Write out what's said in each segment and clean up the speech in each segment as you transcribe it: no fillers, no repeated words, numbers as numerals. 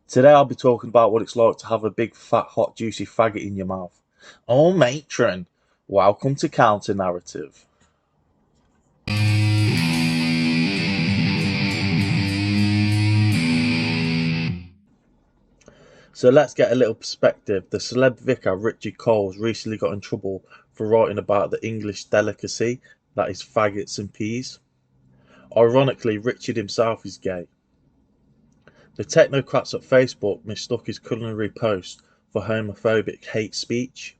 Today I'll be talking about what it's like to have a big, fat, hot, juicy faggot in your mouth. Oh, matron, welcome to Counter Narrative. So let's get a little perspective. The celeb vicar Richard Coles recently got in trouble for writing about the English delicacy that is faggots and peas. Ironically, Richard himself is gay. The technocrats at Facebook mistook his culinary post for homophobic hate speech.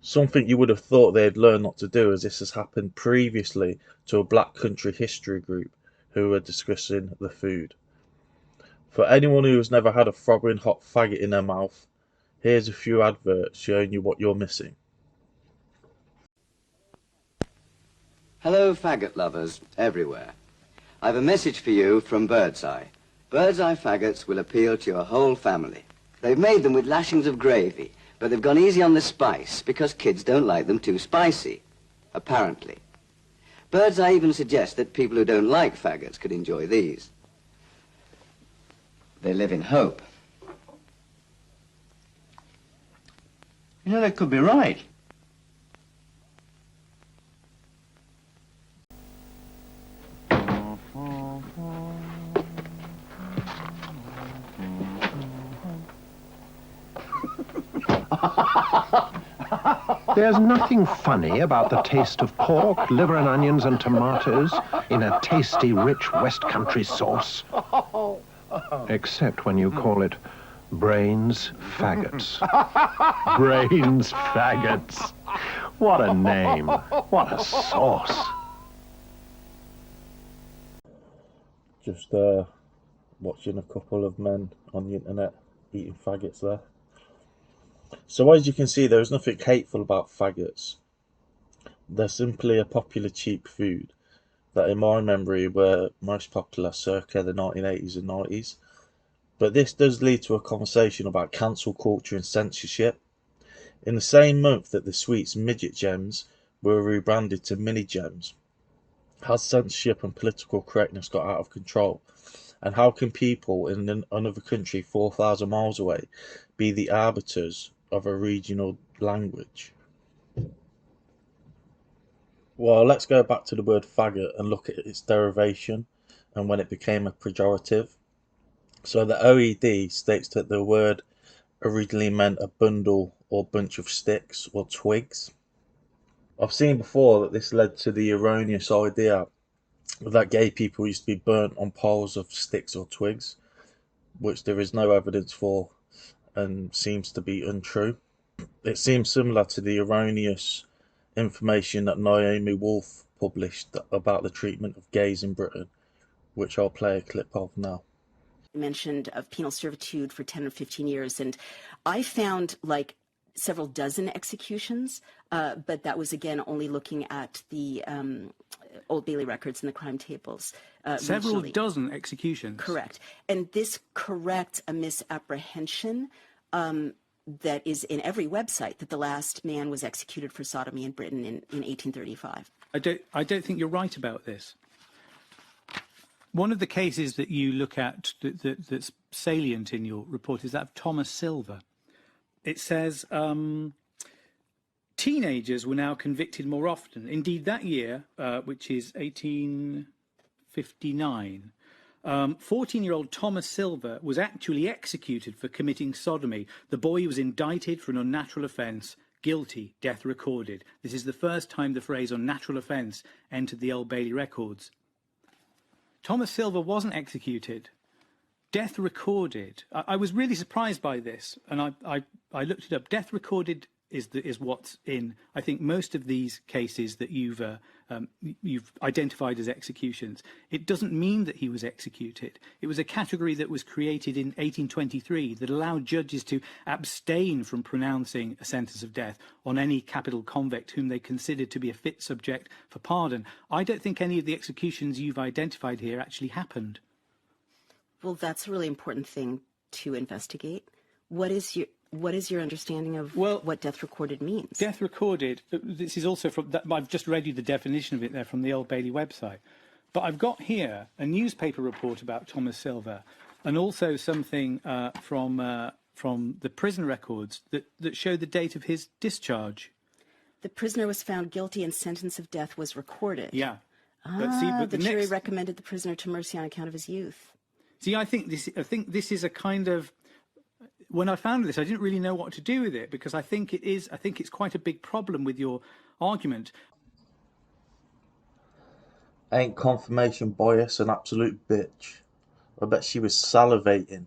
Something you would have thought they had learned not to do, as this has happened previously to a Black Country History group who were discussing the food. For anyone who has never had a throbbing hot faggot in their mouth, here's a few adverts showing you what you're missing. Hello, faggot lovers everywhere. I've a message for you from Birdseye. Birdseye faggots will appeal to your whole family. They've made them with lashings of gravy, but they've gone easy on the spice because kids don't like them too spicy, apparently. Birdseye even suggests that people who don't like faggots could enjoy these. They live in hope. You know, they could be right. There's nothing funny about the taste of pork, liver and onions and tomatoes in a tasty, rich West Country sauce. Except when you call it brains faggots. Brains faggots. What a name. What a sauce. Just watching a couple of men on the internet eating faggots there. So as you can see, there's nothing hateful about faggots. They're simply a popular cheap food that in my memory were most popular circa the 1980s and 90s. But this does lead to a conversation about cancel culture and censorship. In the same month that the sweets midget gems were rebranded to mini gems, has censorship and political correctness got out of control? And how can people in another country 4,000 miles away be the arbiters of a regional language? Well, let's go back to the word faggot and look at its derivation and when it became a pejorative. So the OED states that the word originally meant a bundle or bunch of sticks or twigs. I've seen before that this led to the erroneous idea that gay people used to be burnt on piles of sticks or twigs, which there is no evidence for and seems to be untrue. It seems similar to the erroneous information that Naomi Wolf published about the treatment of gays in Britain, which I'll play a clip of now. Mentioned of penal servitude for 10 or 15 years, and I found like several dozen executions, but that was again only looking at the Old Bailey records and the crime tables. Several regionally. dozen executions. Correct. And this corrects a misapprehension that is in every website that the last man was executed for sodomy in Britain in 1835. I don't think you're right about this. One of the cases that you look at that's salient in your report is that of Thomas Silver. It says teenagers were now convicted more often. Indeed, that year, which is 1859, 14-year-old Thomas Silver was actually executed for committing sodomy. The boy was indicted for an unnatural offence, guilty, death recorded. This is the first time the phrase unnatural offence entered the Old Bailey records. Thomas Silver wasn't executed. Death recorded. I was really surprised by this, and I looked it up. Death recorded is what's in, I think, most of these cases that you've identified as executions. It doesn't mean that he was executed. It was a category that was created in 1823 that allowed judges to abstain from pronouncing a sentence of death on any capital convict whom they considered to be a fit subject for pardon. I don't think any of the executions you've identified here actually happened. Well, that's a really important thing to investigate. What is your understanding of what death recorded means? Death recorded, this is also from, I've just read you the definition of it there from the Old Bailey website. But I've got here a newspaper report about Thomas Silver and also something from the prison records that show the date of his discharge. The prisoner was found guilty and sentence of death was recorded. Yeah. But the jury recommended the prisoner to mercy on account of his youth. See, I think this is a kind of, when I found this, I didn't really know what to do with it, because I think it's quite a big problem with your argument. Ain't confirmation bias an absolute bitch? I bet she was salivating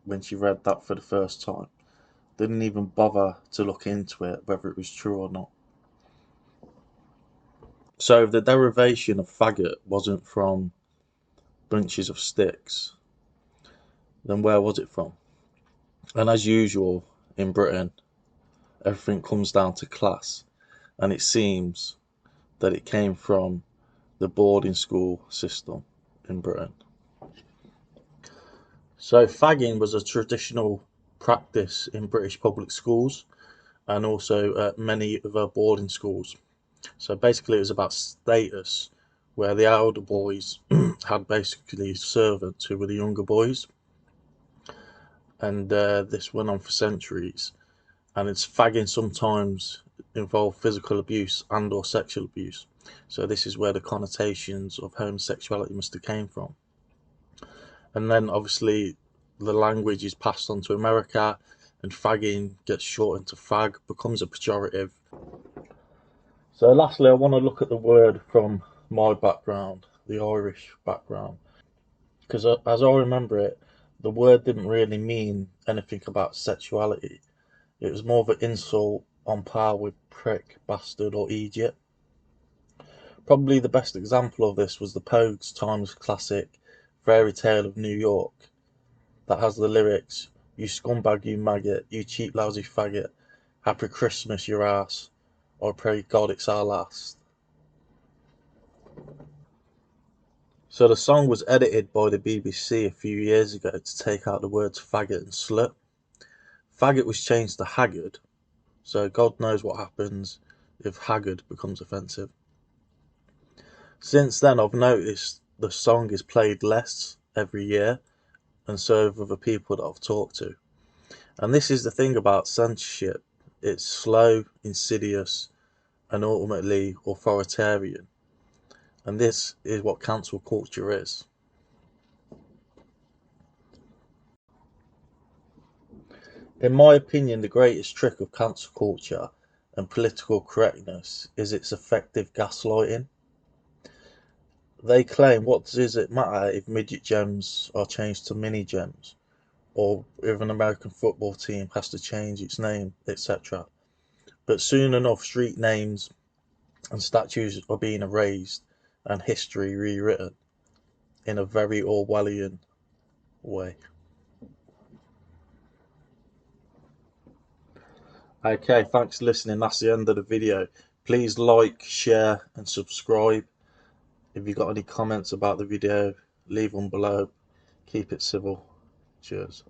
when she read that for the first time. Didn't even bother to look into it, whether it was true or not. So if the derivation of faggot wasn't from bunches of sticks, then where was it from? And as usual in Britain, everything comes down to class, and it seems that it came from the boarding school system in Britain. So fagging was a traditional practice in British public schools and also at many other boarding schools. So basically it was about status, where the elder boys had basically servants who were the younger boys, and this went on for centuries. And it's fagging sometimes involved physical abuse and or sexual abuse. So this is where the connotations of homosexuality must have came from. And then obviously the language is passed on to America, and fagging gets shortened to fag, becomes a pejorative. So lastly, I want to look at the word from my background, the Irish background, because as I remember it, the word didn't really mean anything about sexuality. It was more of an insult on par with prick, bastard or idiot. Probably the best example of this was the Pogues times classic Fairy Tale of New York, that has the lyrics, "You scumbag, you maggot, you cheap lousy faggot, happy Christmas your ass, I pray God it's our last." So the song was edited by the BBC a few years ago to take out the words faggot and slut. Faggot was changed to haggard, so God knows what happens if haggard becomes offensive. Since then I've noticed the song is played less every year, and so have other people that I've talked to. And this is the thing about censorship. It's slow, insidious, and ultimately authoritarian. And this is what cancel culture is. In my opinion, the greatest trick of cancel culture and political correctness is its effective gaslighting. They claim, what does it matter if midget gems are changed to mini gems, or if an American football team has to change its name, etc. But soon enough, street names and statues are being erased and history rewritten in a very Orwellian way. Okay, thanks for listening. That's the end of the video. Please like, share and subscribe. If you got any comments about the video, leave them below. Keep it civil. Cheers.